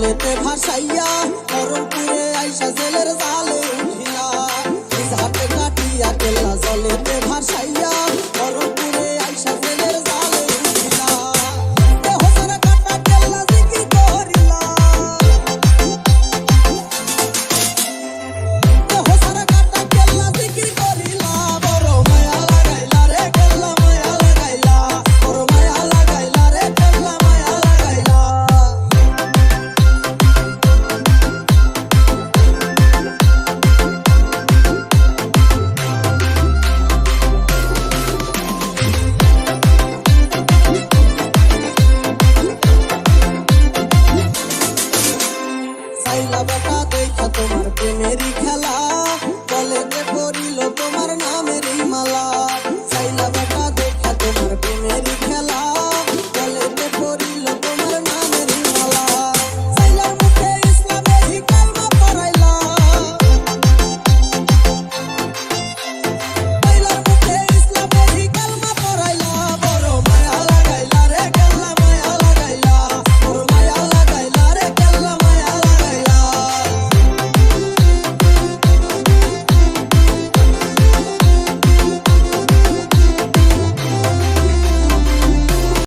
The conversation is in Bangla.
জলেতে ভাসাইয়া করমপুরে আইসা জেলের জালে উঠিলা ঘাটে কাটিয়া কেল্লা জলেতে ভাসাইয়া করমপুরে আইসা জেলের জালে উঠিলা দেহ সারা কাটা কেল্লা জিকির করিলা দেহ সারা কাটা কেল্লা জিকির করিলা বড় মায়া লাগাইলা রে কেল্লা মায়া লাগাইলা বড় মায়া লাগাইলা রে কেল্লা মায়া লাগাইলা সাইলা বেটা দেখা তোমার প্রেমেরই খেলা বলে যে করিল তোমার